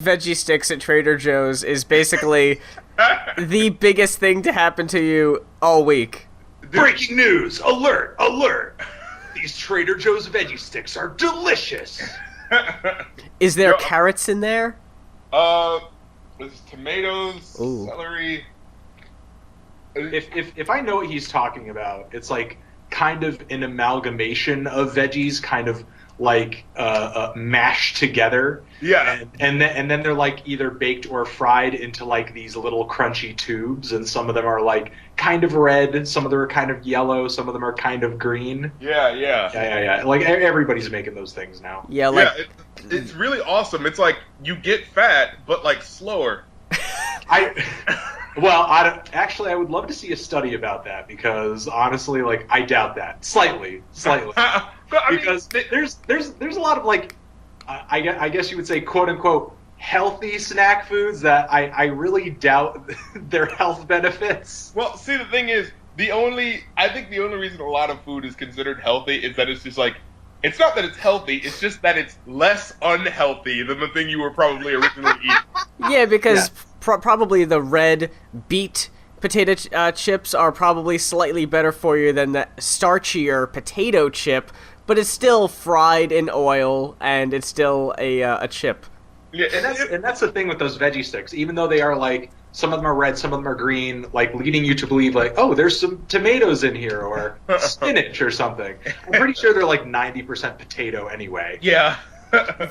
Veggie Sticks at Trader Joe's is basically the biggest thing to happen to you all week. Breaking news! Alert! Alert! These Trader Joe's Veggie Sticks are delicious! Is there carrots in there? There's tomatoes, Ooh. celery. If I know what he's talking about, it's like kind of an amalgamation of veggies, kind of like mashed together. Yeah. And then they're like either baked or fried into like these little crunchy tubes, and some of them are like kind of red, some of them are kind of yellow, some of them are kind of green. Yeah. Like everybody's making those things now. Yeah, like it's really awesome. It's like you get fat, but like slower. I would love to see a study about that, because honestly, like, I doubt that slightly. Because there's a lot of like, I guess you would say, quote unquote, healthy snack foods that I really doubt their health benefits. Well, see, the thing is, I think the only reason a lot of food is considered healthy is that it's just like, it's not that it's healthy, it's just that it's less unhealthy than the thing you were probably originally eating. yeah, because probably the red beet potato chips are probably slightly better for you than the starchier potato chip, but it's still fried in oil and it's still a chip. Yeah, And that's the thing with those Veggie Sticks. Even though they are like, some of them are red, some of them are green, like leading you to believe like, oh, there's some tomatoes in here or spinach or something. I'm pretty sure they're like 90% potato anyway. Yeah.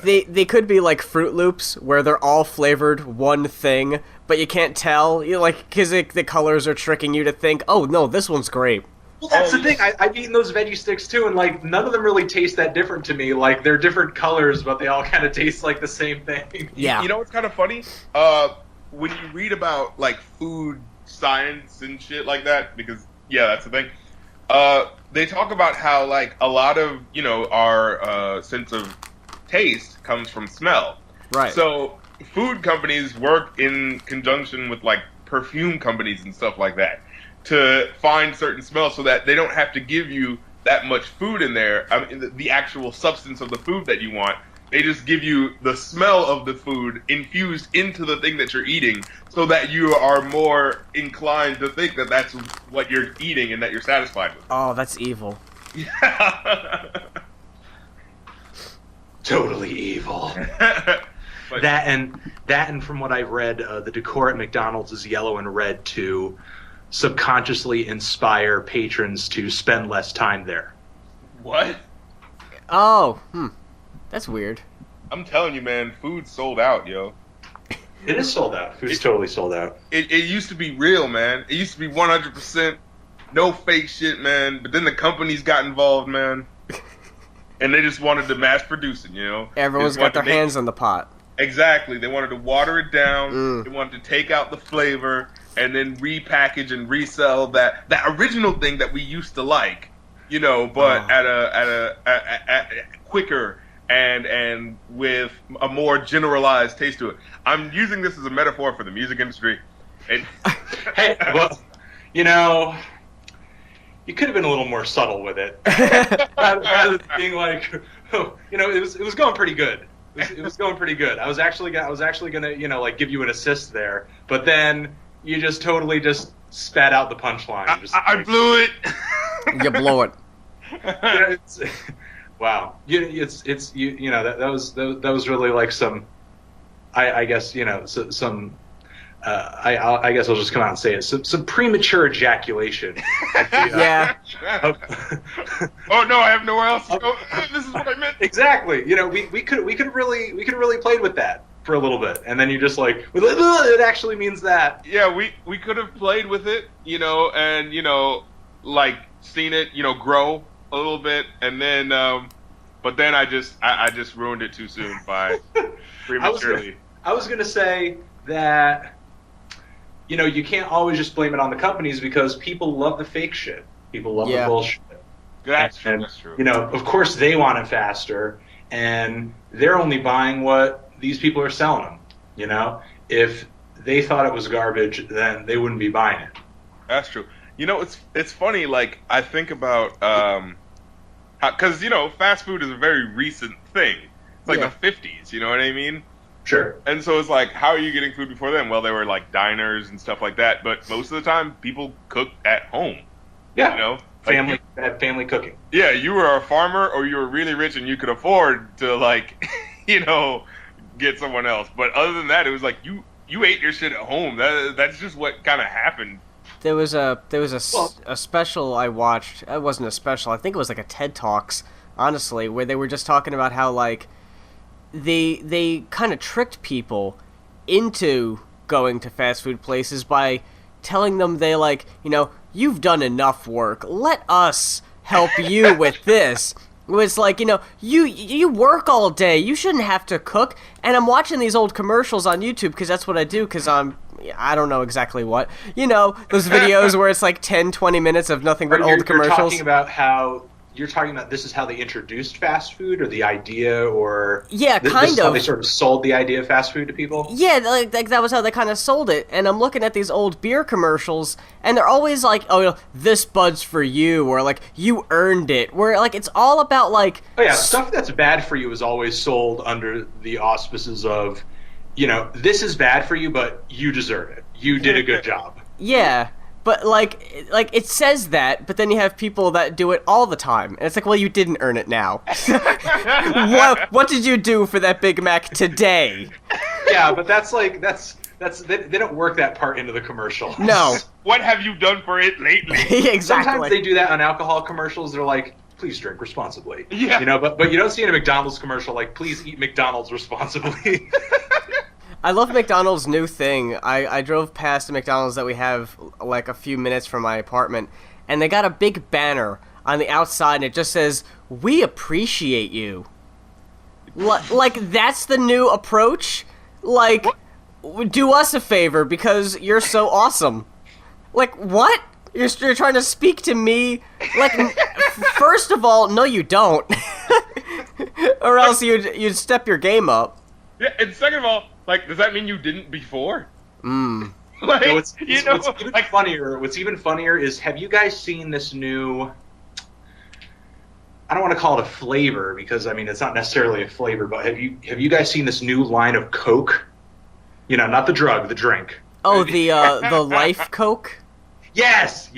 They could be like Fruit Loops, where they're all flavored one thing, but you can't tell, because the colors are tricking you to think, oh no, this one's grape. Well, that's the thing. I've eaten those Veggie Sticks too, and like none of them really taste that different to me. Like, they're different colors, but they all kind of taste like the same thing. Yeah. You know what's kind of funny? When you read about like food science and shit like that, because that's the thing. They talk about how like a lot of our sense of taste comes from smell. Right. So food companies work in conjunction with like perfume companies and stuff like that to find certain smells so that they don't have to give you that much food in there, the actual substance of the food that you want. They just give you the smell of the food infused into the thing that you're eating so that you are more inclined to think that that's what you're eating and that you're satisfied with. Oh, that's evil. Totally evil. But, That and from what I've read, the decor at McDonald's is yellow and red to subconsciously inspire patrons to spend less time there. what? Oh, that's weird. I'm telling you, man, food's sold out, yo. It is sold out. Food's totally sold out. It used to be real, man. It used to be 100% no fake shit, man. But then the companies got involved, man. And they just wanted to mass produce it, Everyone's got their hands on the pot. Exactly. They wanted to water it down. They wanted to take out the flavor and then repackage and resell that original thing that we used to like, but at a quicker and with a more generalized taste to it. I'm using this as a metaphor for the music industry. Hey, well, you could have been a little more subtle with it, rather than being like, it was going pretty good. It was going pretty good. I was actually gonna, like, give you an assist there, but then you just totally just spat out the punchline. I blew it. You blow it. Wow. That was really like some, I guess, some. I guess I'll just come out and say it. Some premature ejaculation. Yeah. Oh no, I have nowhere else to go. This is what I meant. Exactly. We could really played with that for a little bit, and then you just like, it actually means that. Yeah, we could have played with it, and like seen it, grow a little bit, and then, but then I just ruined it too soon by prematurely. I was gonna say that. You can't always just blame it on the companies, because people love the fake shit. People love the bullshit. That's true. That's true. Of course they want it faster, and they're only buying what these people are selling them. If they thought it was garbage, then they wouldn't be buying it. That's true. It's funny. Like, I think about because fast food is a very recent thing. It's like the 50s. You know what I mean? Sure. And so it's like, how are you getting food before then? Well, there were like diners and stuff like that, but most of the time people cooked at home. Yeah. You know? Family cooking. Yeah, you were a farmer or you were really rich and you could afford to like, get someone else. But other than that, it was like you ate your shit at home. That's just what kind of happened. There was a special I watched. It wasn't a special. I think it was like a TED Talks, honestly, where they were just talking about how like they kind of tricked people into going to fast food places by telling them they like, you've done enough work. Let us help you with this. It's like, you work all day. You shouldn't have to cook. And I'm watching these old commercials on YouTube because that's what I do because I don't know exactly what. Those videos where it's like 10, 20 minutes of nothing but old commercials. You're talking about this is how they introduced fast food, or the idea, or yeah, this is how they sort of sold the idea of fast food to people. Yeah, like that was how they kind of sold it. And I'm looking at these old beer commercials, and they're always like, "Oh, this Bud's for you," or like, "You earned it." Where like it's all about like, stuff that's bad for you is always sold under the auspices of, this is bad for you, but you deserve it. You did a good job. Yeah. But, like it says that, but then you have people that do it all the time. And it's like, well, you didn't earn it now. What did you do for that Big Mac today? Yeah, but they don't work that part into the commercial. No. What have you done for it lately? Exactly. Sometimes they do that on alcohol commercials. They're like, please drink responsibly. Yeah. But you don't see in a McDonald's commercial, like, please eat McDonald's responsibly. I love McDonald's new thing. I drove past a McDonald's that we have like a few minutes from my apartment, and they got a big banner on the outside, and it just says, "We appreciate you." Like that's the new approach? Like, do us a favor because you're so awesome. Like, what? You're trying to speak to me? Like, first of all, no you don't. Or else you'd step your game up. Yeah, and second of all, like, does that mean you didn't before? Like, what's even funnier is, have you guys seen this new, I don't want to call it a flavor because it's not necessarily a flavor, but have you guys seen this new line of Coke? Not the drug, the drink. Oh, the Life Coke? Yes.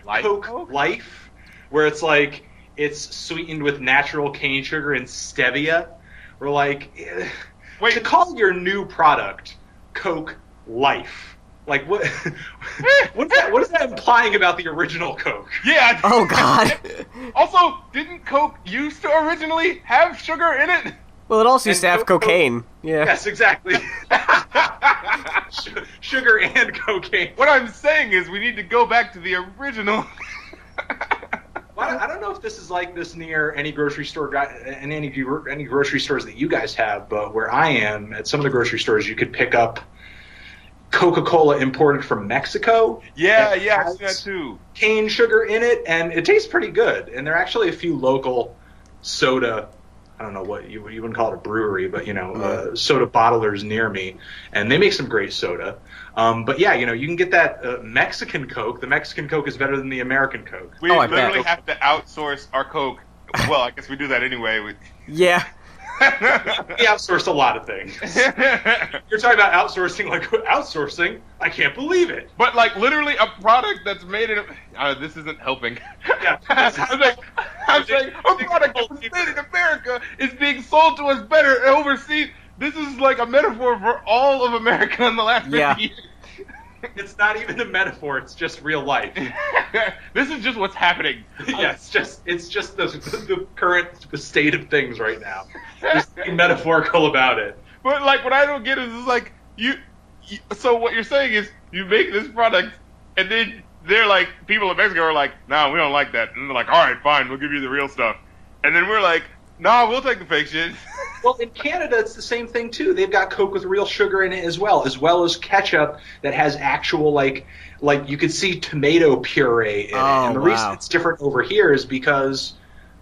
Coke Life, where it's like it's sweetened with natural cane sugar and stevia. We're like, to call your new product Coke Life, like what? What is that implying about the original Coke? Yeah. Oh God. Also, didn't Coke used to originally have sugar in it? Well, it also used to have cocaine. Yeah. Yes, exactly. Sugar and cocaine. What I'm saying is, we need to go back to the original. Well, I don't know if this is like this near any grocery store, and any grocery stores that you guys have, but where I am, at some of the grocery stores, you could pick up Coca-Cola imported from Mexico. Yeah, I've seen that too. Cane sugar in it, and it tastes pretty good. And there are actually a few local soda, I don't know what you wouldn't call it a brewery, but soda bottlers near me, and they make some great soda. But yeah, you can get that Mexican Coke. The Mexican Coke is better than the American Coke. We literally have to outsource our Coke. Well, I guess we do that anyway. Yeah. We outsource a lot of things. You're talking about outsourcing, like outsourcing? I can't believe it. But like literally a product that's made in this isn't helping. Yeah. I'm saying a product that's made in America is being sold to us better overseas. This is like a metaphor for all of America in the last 50 years. It's not even a metaphor, it's just real life. This is just what's happening. Yeah, it's just the current state of things right now. Just being metaphorical about it. But like what I don't get is like you so what you're saying is you make this product and then they're like, people in Mexico are like, no, we don't like that. And they're like, all right, fine, we'll give you the real stuff. And then we're like, no, we'll take the fake shit. Well, in Canada, it's the same thing, too. They've got Coke with real sugar in it as well as ketchup that has actual, like you could see tomato puree in it. And the reason it's different over here is because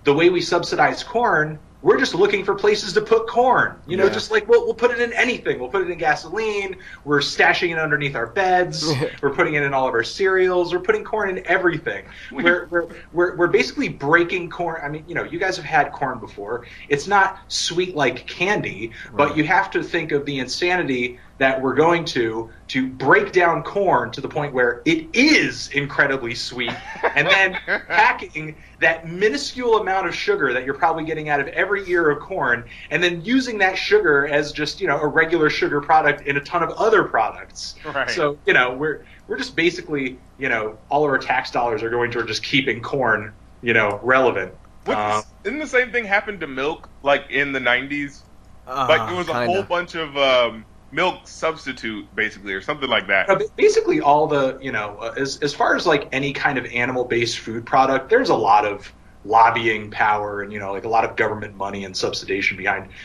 the way we subsidize corn, we're just looking for places to put corn. You know, just like we'll put it in anything. We'll put it in gasoline. We're stashing it underneath our beds. We're putting it in all of our cereals. We're putting corn in everything. We're basically breaking corn. I mean, you know, you guys have had corn before. It's not sweet like candy, but you have to think of the insanity that we're going to break down corn to the point where it is incredibly sweet, and then packing that minuscule amount of sugar that you're probably getting out of every ear of corn, and then using that sugar as just, you know, a regular sugar product in a ton of other products. Right. So, you know, we're just basically, you know, all of our tax dollars are going toward just keeping corn, you know, relevant. Didn't the same thing happen to milk, like in the 90s? Like there was a whole bunch of milk substitute, basically, or something like that. Basically, all the, you know, as far as like any kind of animal-based food product, there's a lot of lobbying power and, you know, like a lot of government money and subsidization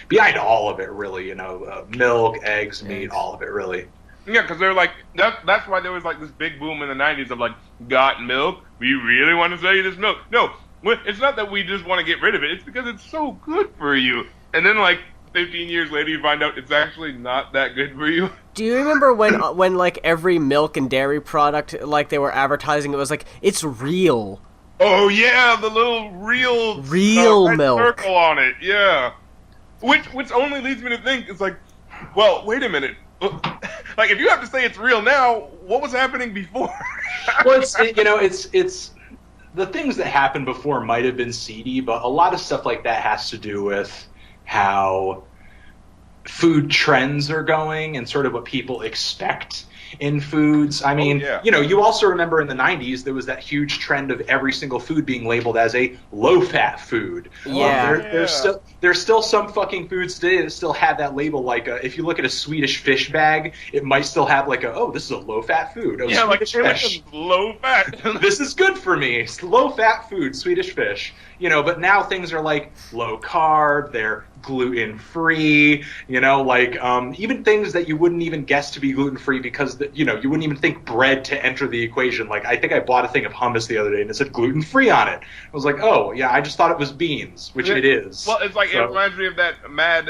behind all of it, really. You know, milk, eggs, meat, all of it, really. Yeah, because they're like that's why there was like this big boom in the 90s of like, got milk? We really want to sell you this milk. No, it's not that we just want to get rid of it. It's because it's so good for you. And then like 15 years later, you find out it's actually not that good for you. Do you remember when like every milk and dairy product, like they were advertising, it was like, it's real. Oh yeah, the little real milk circle on it, yeah. Which only leads me to think, it's like, well, wait a minute. Like, if you have to say it's real now, what was happening before? Well, it's the things that happened before might have been seedy, but a lot of stuff like that has to do with how food trends are going and sort of what people expect in foods. I mean, you know, you also remember in the 90s there was that huge trend of every single food being labeled as a low-fat food. There's still some fucking foods today that still have that label. Like, if you look at a Swedish fish bag, it might still have like this is a low-fat food. Yeah, like low-fat. This is good for me. It's low-fat food, Swedish fish. You know, but now things are like low-carb, they're gluten-free, you know, like even things that you wouldn't even guess to be gluten-free because, you know, you wouldn't even think bread to enter the equation. Like, I think I bought a thing of hummus the other day and it said gluten-free on it. I was like, oh, yeah, I just thought it was beans, which it is. Well, it's like, it reminds me of that Mad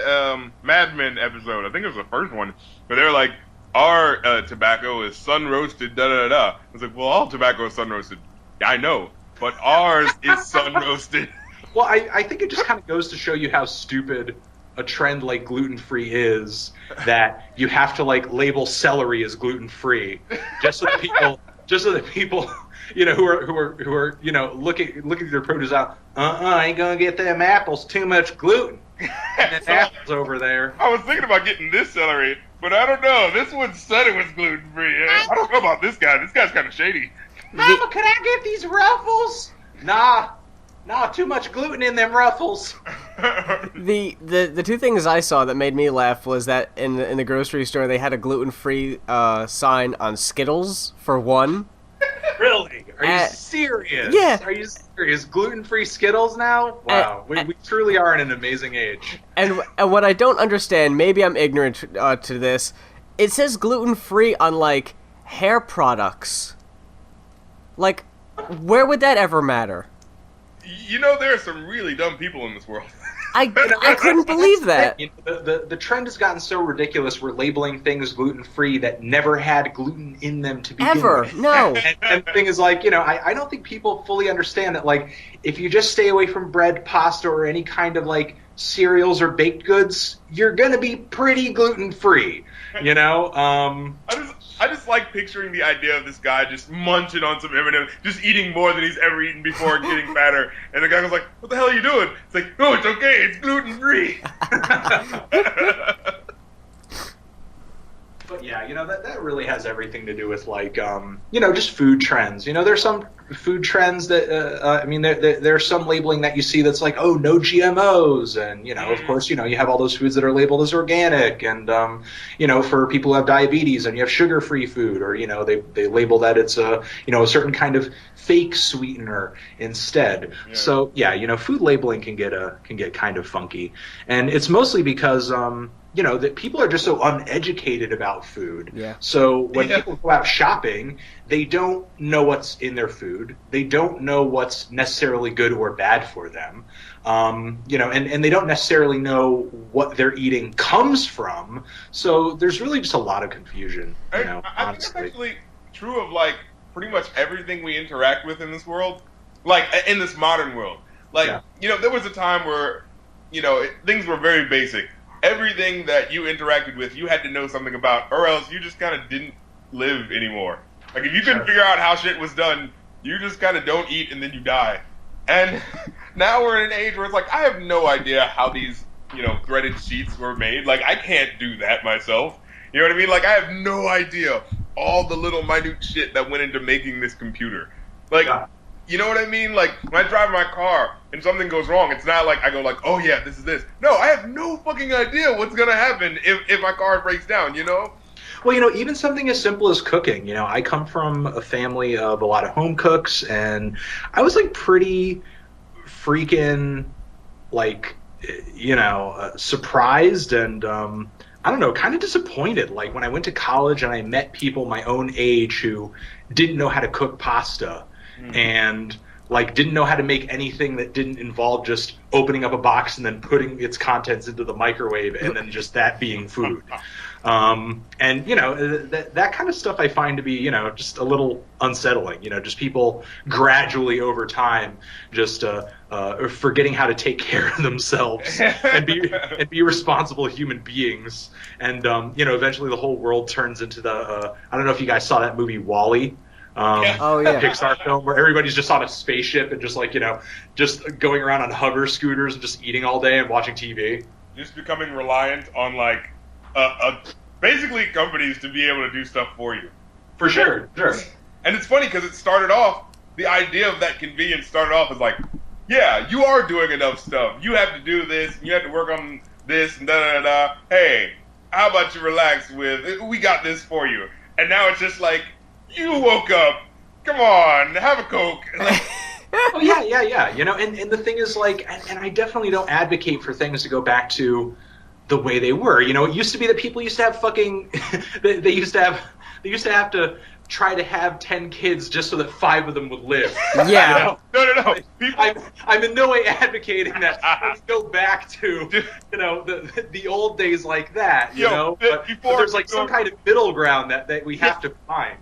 Men episode. I think it was the first one, where they're like, our tobacco is sun-roasted, da-da-da-da. I was like, well, all tobacco is sun-roasted. I know, but ours is sun-roasted. Well, I think it just kind of goes to show you how stupid a trend like gluten-free is, that you have to like label celery as gluten-free just so that people, you know, who are you know, looking at their produce out, I ain't gonna get them apples, too much gluten. And apples over there. I was thinking about getting this celery, but I don't know. This one said it was gluten-free. I don't know about this guy. This guy's kind of shady. Mama, could I get these ruffles? Nah, too much gluten in them ruffles. The two things I saw that made me laugh was that in the grocery store they had a gluten-free sign on Skittles for one. Really? Are you serious? Yeah. Are you serious? Gluten-free Skittles now? Wow. We truly are in an amazing age. And what I don't understand, maybe I'm ignorant to this, it says gluten-free on like hair products. Like, where would that ever matter? You know, there are some really dumb people in this world. I couldn't believe that. You know, the trend has gotten so ridiculous. We're labeling things gluten-free that never had gluten in them to begin with. No. And the thing is, like, you know, I don't think people fully understand that, like, if you just stay away from bread, pasta, or any kind of, like, cereals or baked goods, you're going to be pretty gluten-free, you know? I just like picturing the idea of this guy just munching on some M&M, just eating more than he's ever eaten before and getting fatter. And the guy goes like, what the hell are you doing? It's like, no, it's okay. It's gluten-free. But yeah, you know, that really has everything to do with, like, you know, just food trends. You know, there's some food trends that, I mean, there's some labeling that you see that's like, oh, no GMOs. And, you know, of course, you know, you have all those foods that are labeled as organic. And, you know, for people who have diabetes and you have sugar-free food, or, you know, they label that it's a, you know, a certain kind of fake sweetener instead. Yeah. So, yeah, you know, food labeling can get kind of funky. And it's mostly because, that people are just so uneducated about food. Yeah. So when people go out shopping, they don't know what's in their food. They don't know what's necessarily good or bad for them. And they don't necessarily know what they're eating comes from. So there's really just a lot of confusion. I think that's actually true of like pretty much everything we interact with in this world, like in this modern world. Like, there was a time where, things were very basic. Everything that you interacted with, you had to know something about, or else you just kind of didn't live anymore. Like, if you couldn't figure out how shit was done, you just kind of don't eat and then you die. And now we're in an age where it's like, I have no idea how these, threaded sheets were made. Like, I can't do that myself. You know what I mean? Like, I have no idea all the little minute shit that went into making this computer. Like, you know what I mean? Like, when I drive my car and something goes wrong, it's not like I go like, oh yeah, this is this. No, I have no fucking idea what's gonna happen if my car breaks down, Well, even something as simple as cooking. I come from a family of a lot of home cooks, and I was like pretty freaking surprised and I don't know, kind of disappointed. Like when I went to college and I met people my own age who didn't know how to cook pasta and like didn't know how to make anything that didn't involve just opening up a box and then putting its contents into the microwave and then just that being food. That kind of stuff I find to be, just a little unsettling, just people gradually over time just forgetting how to take care of themselves and be responsible human beings. And, eventually the whole world turns into I don't know if you guys saw that movie Wall-E. Pixar film where everybody's just on a spaceship and just just going around on hover scooters and just eating all day and watching TV. Just becoming reliant on like basically companies to be able to do stuff for you. For sure. And it's funny because it started off, the idea of that convenience started off as like, yeah, you are doing enough stuff. You have to do this, and you have to work on this, and da-da-da-da. Hey, how about you relax we got this for you. And now it's just like, you woke up. Come on, have a Coke. Like, oh, yeah. And the thing is, like, and I definitely don't advocate for things to go back to the way they were. It used to be that people used to have fucking they used to have to try to have 10 kids just so that 5 of them would live. Yeah. No. I'm in no way advocating that we go back to the old days like that. But there's like some kind of middle ground that we have to find.